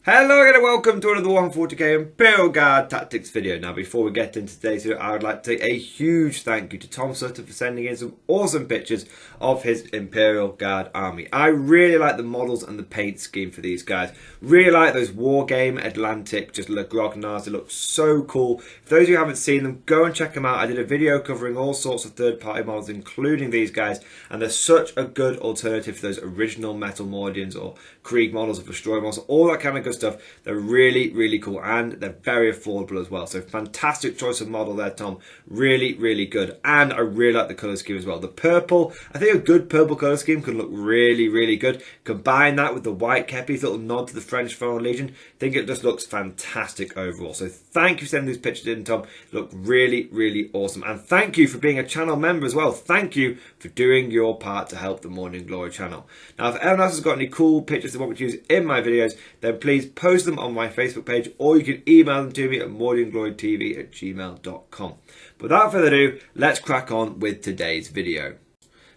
Hello again and welcome to another 140k Imperial Guard Tactics video. Now before we get into today's video, I would like to say a huge thank you to Tom Sutter for sending in some awesome pictures of his Imperial Guard army. I really like the models and the paint scheme for these guys. Really like those Wargame Atlantic, just Le Grognards, they look so cool. For those of you who haven't seen them, go and check them out. I did a video covering all sorts of third-party models, including these guys, and they're such a good alternative to those original Metal Mordians or Krieg models or Destroyer models, all that kind of good stuff. They're really cool and they're very affordable as well. So fantastic choice of model there, Tom. Really good. And I really like the colour scheme as well. The purple, I think a good purple colour scheme can look really good. Combine that with the white kepis, little nod to the French Foreign Legion. I think it just looks fantastic overall. So thank you for sending these pictures in, Tom. They look really awesome. And thank you for being a channel member as well. Thank you for doing your part to help the Morning Glory channel. Now, if anyone else has got any cool pictures they want me to use in my videos, then please post them on my Facebook page, or you can email them to me at mordianglorytv@gmail.com. Without further ado, let's crack on with today's video.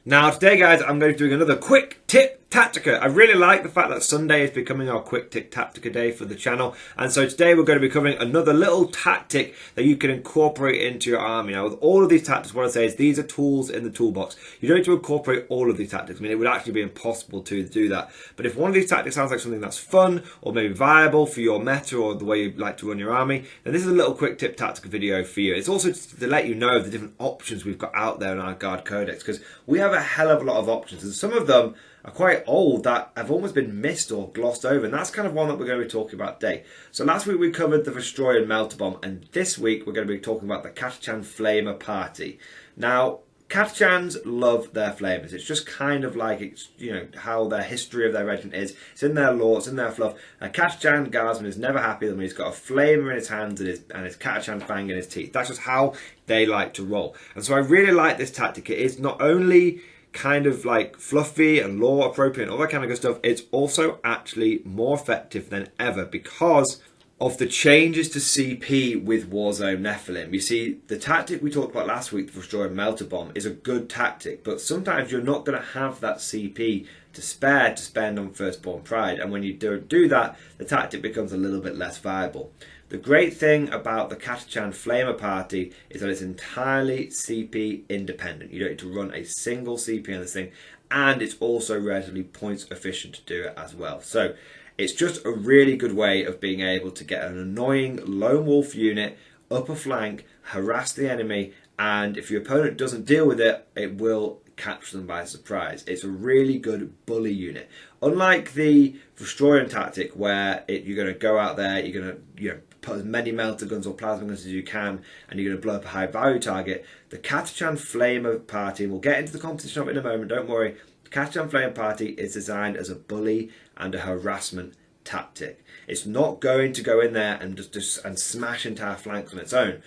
Now today, guys, I'm going to be doing another quick tip Tactica. I really like the fact that Sunday is becoming our quick tip Tactica day for the channel, and so today we're going to be covering another little tactic that you can incorporate into your army. Now with all of these tactics, what I say is these are tools in the toolbox. You don't need to incorporate all of these tactics. I mean, it would actually be impossible to do that, but if one of these tactics sounds like something that's fun or maybe viable for your meta or the way you like to run your army, then this is a little quick tip Tactica video for you. It's also to let you know the different options we've got out there in our Guard Codex, because we have a hell of a lot of options, and some of them are quite old that have almost been missed or glossed over, and that's kind of one that we're going to be talking about today. So last week we covered the Destroyer Melter Bomb, and this week we're going to be talking about the Catachan Flamer Party. Now, Catachans love their flamers. It's just kind of like, it's, you know, how their history of their regiment is. It's in their lore, it's in their fluff. A Catachan guardsman is never happy when he's got a flamer in his hands and his Catachan fang in his teeth. That's just how they like to roll. And so I really like this tactic. It is not only kind of like fluffy and lore appropriate and all that kind of good stuff, it's also actually more effective than ever because of the changes to CP with Warzone Nephilim. You see, the tactic we talked about last week, the Destroyer Melter Bomb, is a good tactic, but sometimes you're not going to have that CP to spare to spend on Firstborn Pride, and when you don't do that, the tactic becomes a little bit less viable. The great thing about the Catachan Flamer Party is that it's entirely CP independent. You don't need to run a single CP on this thing, and it's also relatively points efficient to do it as well. So it's just a really good way of being able to get an annoying lone wolf unit up a flank, harass the enemy, and if your opponent doesn't deal with it, it will catch them by surprise. It's a really good bully unit. Unlike the Destroyer tactic, where you're going to go out there, you're going to put as many melter guns or plasma guns as you can, and you're going to blow up a high value target, the Catachan Flamer Party, and we'll get into the competition of it in a moment, don't worry, the Catachan Flamer Party is designed as a bully and a harassment tactic. It's not going to go in there and just smash entire flanks on its own.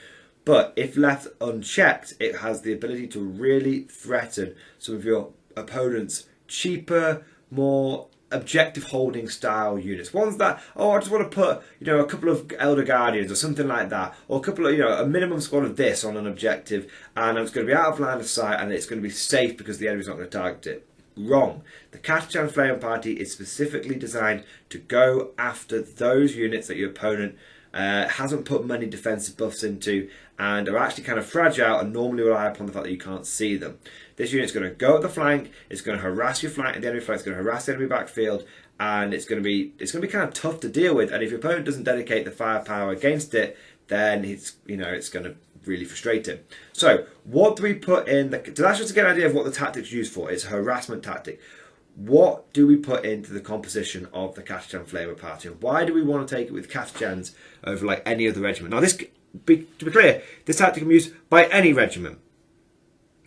But if left unchecked, it has the ability to really threaten some of your opponent's cheaper, more objective holding style units. Ones that, oh, I just want to put, a couple of Elder Guardians or something like that, or a couple of, a minimum squad of this on an objective, and it's going to be out of line of sight and it's going to be safe because the enemy's not going to target it. Wrong. The Catachan Flamer Party is specifically designed to go after those units that your opponent hasn't put many defensive buffs into and are actually kind of fragile and normally rely upon the fact that you can't see them. This unit's going to go up the flank, it's going to harass your flank and the enemy flank, it's going to harass the enemy backfield, and it's going to be kind of tough to deal with, and if your opponent doesn't dedicate the firepower against it, then it's going to really frustrate him. So what do we put in so that's just to get an idea of what the tactic's used for. It's a harassment tactic. What do we put into the composition of the Catachan Flamer Party, and why do we want to take it with Catachans over like any other regiment? Now to be clear, this tactic can be used by any regiment.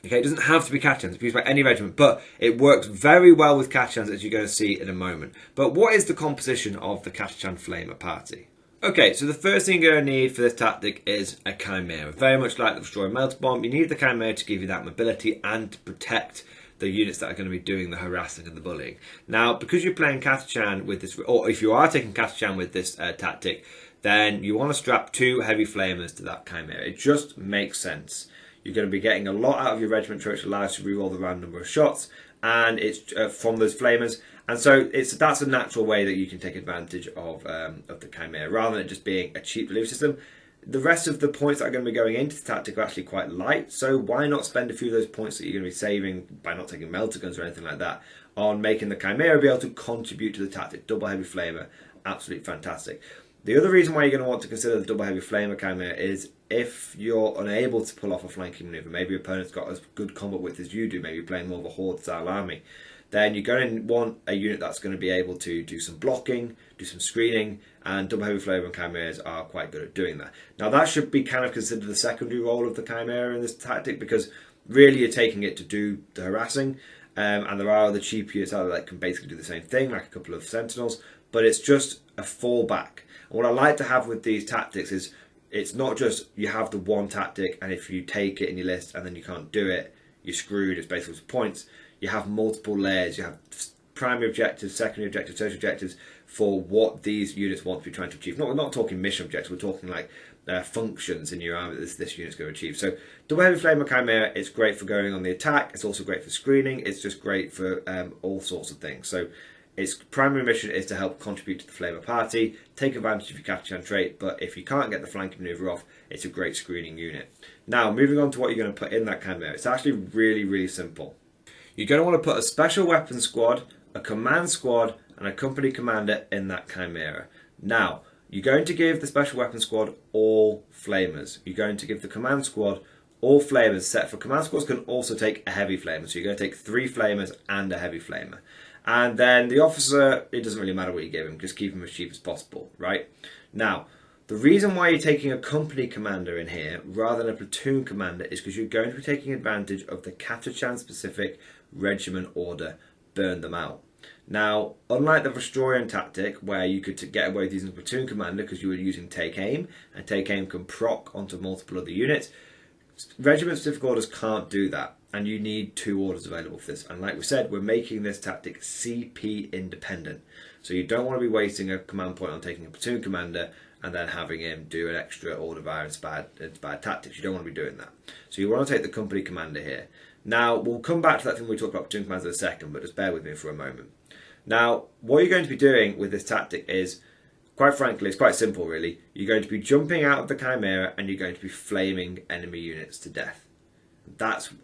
Okay, it doesn't have to be Catachans, it's used by any regiment, but it works very well with Catachans, as you're going to see in a moment. But what is the composition of the Catachan Flamer Party? Okay, so the first thing you're going to need for this tactic is a Chimera. Very much like the Destroyer Melter Bomb, you need the Chimera to give you that mobility and to protect the units that are going to be doing the harassing and the bullying. Now, because you're playing Catachan with this, or if you are taking Catachan with this tactic, then you want to strap 2 heavy flamers to that Chimera. It just makes sense. You're going to be getting a lot out of your regiment trait, which allows you to reroll the random number of shots, and it's from those flamers. And so that's a natural way that you can take advantage of the Chimera, rather than it just being a cheap delivery system. The rest of the points that are going to be going into the tactic are actually quite light, so why not spend a few of those points that you're going to be saving by not taking melter guns or anything like that on making the Chimera be able to contribute to the tactic. Double heavy flamer, absolutely fantastic. The other reason why you're going to want to consider the double heavy flamer Chimera is if you're unable to pull off a flanking maneuver, maybe your opponent's got as good combat width as you do, maybe you're playing more of a horde style army, then you're going to want a unit that's going to be able to do some blocking, do some screening, and double heavy flamer and chimeras are quite good at doing that. Now that should be kind of considered the secondary role of the chimera in this tactic, because really you're taking it to do the harassing, and there are other cheap units out there that can basically do the same thing, like a couple of sentinels, but it's just a fallback. And what I like to have with these tactics is it's not just you have the one tactic and if you take it in your list and then you can't do it, you're screwed, it's basically points. You have multiple layers, you have primary objectives, secondary objectives, tertiary objectives for what these units want to be trying to achieve. We're not talking mission objectives, we're talking like functions in your army that this unit's going to achieve. So double heavy flamer chimera, it's great for going on the attack, it's also great for screening, it's just great for all sorts of things. So its primary mission is to help contribute to the flamer party, take advantage of your Catachan trait, but if you can't get the flanking maneuver off, it's a great screening unit. Now, moving on to what you're going to put in that chimera, it's actually really, really simple. You're going to want to put a special weapons squad, a command squad, and a company commander in that chimera. Now, you're going to give the special weapons squad all flamers. You're going to give the command squad all flamers, set for command squads can also take a heavy flamer. So you're going to take 3 flamers and a heavy flamer. And then the officer, it doesn't really matter what you give him, just keep him as cheap as possible, right? Now, the reason why you're taking a company commander in here rather than a platoon commander is because you're going to be taking advantage of the Catachan specific regiment order, burn them out. Now, unlike the Vostorian tactic where you could get away with using a platoon commander because you were using take aim, and take aim can proc onto multiple other units, regiment specific orders can't do that. And you need 2 orders available for this. And like we said, we're making this tactic CP independent. So you don't want to be wasting a command point on taking a platoon commander and then having him do an extra order via inspired tactics. You don't want to be doing that. So you want to take the company commander here. Now, we'll come back to that thing we talked about platoon commanders in a second, but just bear with me for a moment. Now, what you're going to be doing with this tactic is, quite frankly, it's quite simple really. You're going to be jumping out of the chimera and you're going to be flaming enemy units to death.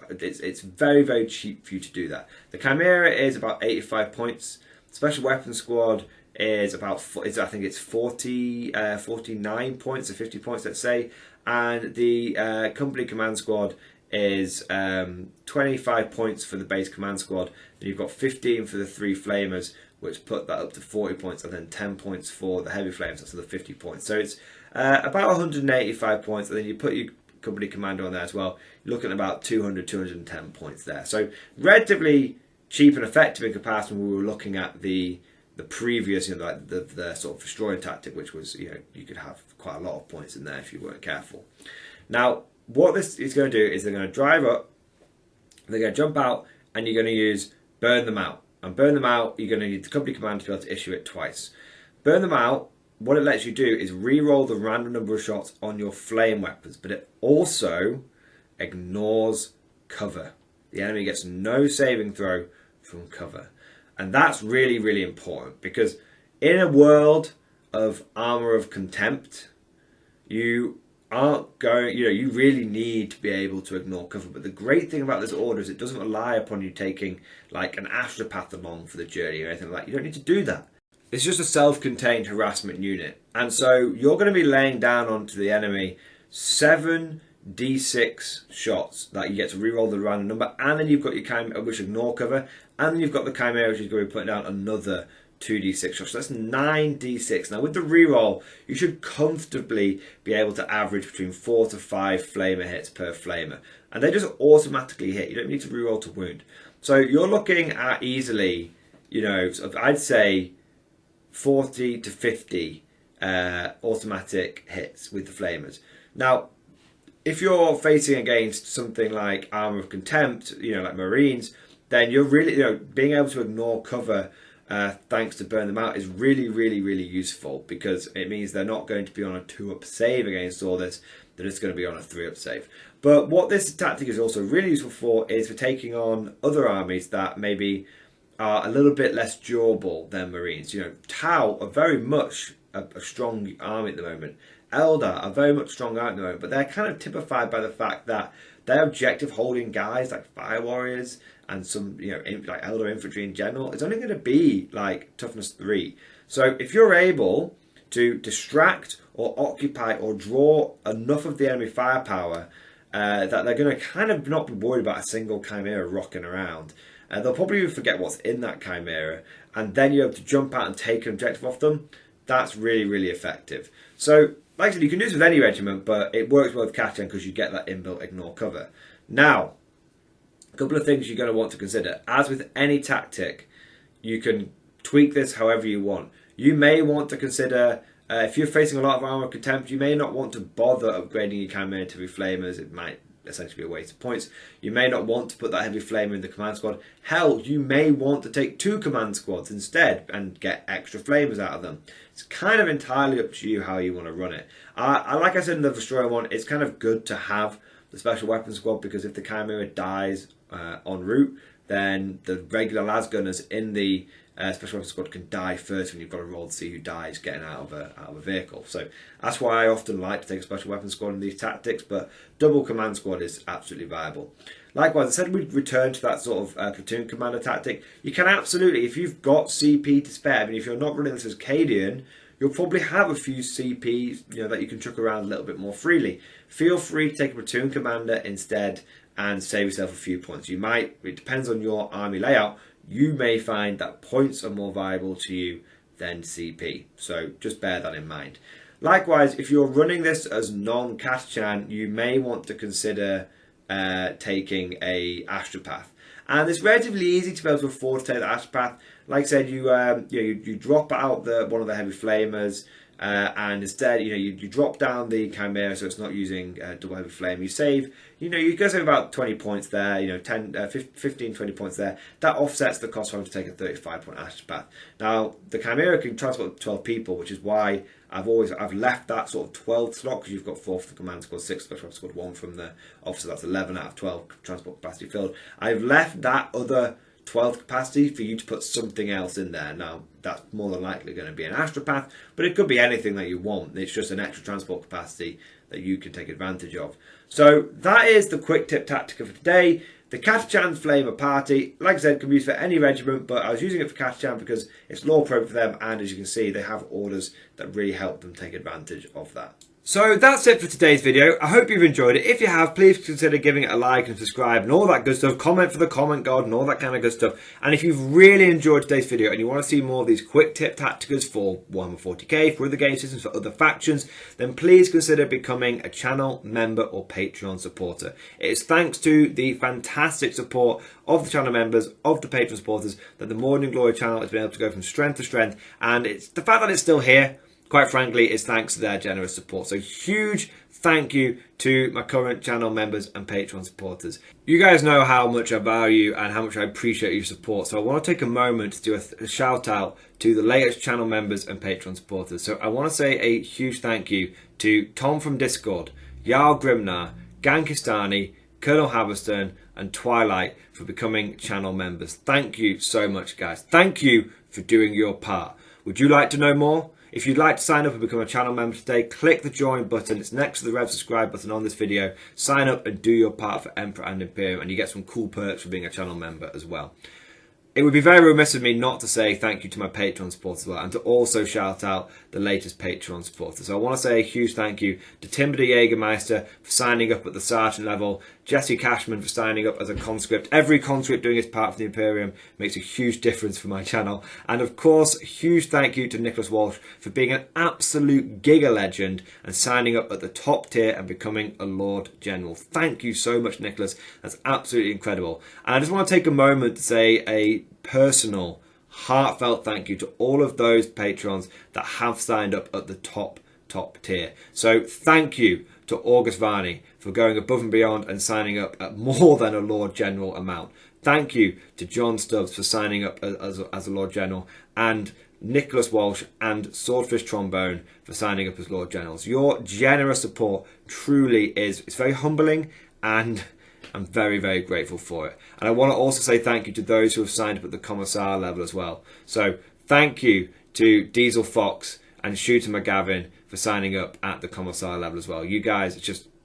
It's very, very cheap for you to do that. The chimera is about 85 points. Special weapons squad is about, I think it's 49 points or 50 points, let's say. And the company command squad is 25 points for the base command squad. Then you've got 15 for the 3 flamers, which put that up to 40 points, and then 10 points for the heavy flames, that's the 50 points. So it's about 185 points, and then you put your company commander on there as well. You're looking at about 200, 210 points there. So relatively cheap and effective in comparison when we were looking at the previous, like the sort of destroying tactic, which was, you could have quite a lot of points in there if you weren't careful. Now, what this is going to do is they're going to drive up, they're going to jump out, and you're going to use burn them out. And burn them out, you're going to need the company commander to be able to issue it twice. Burn them out, what it lets you do is re-roll the random number of shots on your flame weapons, but it also ignores cover. The enemy gets no saving throw from cover. And that's really, really important, because in a world of armor of contempt, you aren't going, you really need to be able to ignore cover. But the great thing about this order is it doesn't rely upon you taking like an astropath along for the journey or anything like that. You don't need to do that. It's just a self-contained harassment unit. And so you're going to be laying down onto the enemy 7 D6 shots that you get to reroll the random number, and then you've got your chimera, which ignore cover, and then you've got the chimera, which is going to be putting down another 2d6 shots. So that's 9d6. Now with the reroll, you should comfortably be able to average between 4 to 5 flamer hits per flamer, and they just automatically hit. You don't need to reroll to wound. So you're looking at easily, I'd say 40 to 50 automatic hits with the flamers. Now, if you're facing against something like Armour of Contempt, like Marines, then you're really, being able to ignore cover thanks to burn them out is really, really, really useful, because it means they're not going to be on a 2-up save against all this. then it's going to be on a 3-up save. But what this tactic is also really useful for is for taking on other armies that maybe are a little bit less durable than Marines. You know, Tau are very much a strong army at the moment. Eldar are very much strong army at the moment, but they're kind of typified by the fact that their objective holding guys like Fire Warriors and some, you know, like Eldar infantry in general, is only going to be like toughness 3. So if you're able to distract or occupy or draw enough of the enemy firepower that they're going to kind of not be worried about a single Chimera rocking around, they'll probably forget what's in that Chimera, and then you're able to jump out and take an objective off them. That's really, really effective. So, like I said, you can do this with any regiment, but it works well with Catachan because you get that inbuilt ignore cover. Now, a couple of things you're going to want to consider. As with any tactic, you can tweak this however you want. You may want to consider, if you're facing a lot of armor contempt, you may not want to bother upgrading your Chimera to heavy flamers. It might essentially be a waste of points. You may not want to put that heavy flamer in the command squad. Hell, you may want to take 2 command squads instead and get extra flamers out of them. It's kind of entirely up to you how you want to run it. Like I said in the Destroyer one, it's kind of good to have the special weapons squad, because if the Chimera dies en route, then the regular las gunners in the special weapons squad can die first when you've got to roll to see who dies getting out of a vehicle. So that's why I often like to take a special weapons squad in these tactics, but double command squad is absolutely viable. Likewise, I said we'd return to that sort of platoon commander tactic. You can absolutely, if you've got CP to spare, I mean, if you're not running this as Cadian, you'll probably have a few CPs, you know, that you can chuck around a little bit more freely. Feel free to take a platoon commander instead and save yourself a few points. You might, it depends on your army layout, you may find that points are more viable to you than CP. So just bear that in mind. Likewise, if you're running this as non-Catachan, you may want to consider taking a Astropath. And it's relatively easy to be able to afford to take the Astropath. Like I said, you drop out one of the heavy flamers, and instead, you drop down the Chimera so it's not using double heavy flame. You save, you go save about 20 points there, 15, 20 points there. That offsets the cost of having to take a 35-point Astropath. Now, the Chimera can transport 12 people, which is why I've left that sort of 12 slot, because you've got 4 for the command squad, 6 special weapons squad, 1 from the officer. That's 11 out of 12 transport capacity filled. I've left that other 12 capacity for you to put something else in there. Now, that's more than likely going to be an Astropath, but it could be anything that you want. It's just an extra transport capacity that you can take advantage of. So that is the quick tip Tactica for today. The Catachan Flamer Party, like I said, can be used for any regiment, but I was using it for Catachan because it's law appropriate for them, and as you can see, they have orders that really help them take advantage of that. So that's it for today's video. I hope you've enjoyed it. If you have, please consider giving it a like and subscribe and all that good stuff. Comment for the comment god and all that kind of good stuff. And if you've really enjoyed today's video and you want to see more of these quick tip tacticas for Warhammer 40k, for other game systems, for other factions, then please consider becoming a channel member or Patreon supporter. It is thanks to the fantastic support of the channel members, of the Patreon supporters, that the Mordian Glory channel has been able to go from strength to strength. And it's the fact that it's still here, quite frankly, it's thanks to their generous support. So huge thank you to my current channel members and Patreon supporters. You guys know how much I value and how much I appreciate your support. So I want to take a moment to do a shout out to the latest channel members and Patreon supporters. So I want to say a huge thank you to Tom from Discord, Jarl Grimnar, Gankistani, Colonel Haverstern and Twilight for becoming channel members. Thank you so much, guys. Thank you for doing your part. Would you like to know more? If you'd like to sign up and become a channel member today, click the join button. It's next to the red subscribe button on this video. Sign up and do your part for Emperor and Imperium, and you get some cool perks for being a channel member as well. It would be very remiss of me not to say thank you to my Patreon supporters as well, and to also shout out the latest Patreon supporters. So I want to say a huge thank you to Timber the Jägermeister for signing up at the sergeant level, Jesse Cashman for signing up as a conscript. Every conscript doing his part for the Imperium makes a huge difference for my channel. And of course, a huge thank you to Nicholas Walsh for being an absolute giga legend and signing up at the top tier and becoming a Lord General. Thank you so much, Nicholas. That's absolutely incredible. And I just want to take a moment to say a personal, heartfelt thank you to all of those patrons that have signed up at the top tier. So thank you to August Varney for going above and beyond and signing up at more than a Lord General amount. Thank you to John Stubbs for signing up as a Lord General, and Nicholas Walsh and Swordfish Trombone for signing up as Lord Generals. Your generous support truly it's very humbling, and I'm very, very grateful for it. And I want to also say thank you to those who have signed up at the Commissar level as well. So thank you to Diesel Fox and Shooter McGavin for signing up at the Commissar level as well. You guys,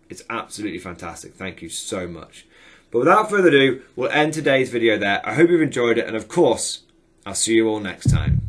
it's absolutely fantastic. Thank you so much. But without further ado, we'll end today's video there. I hope you've enjoyed it, and of course, I'll see you all next time.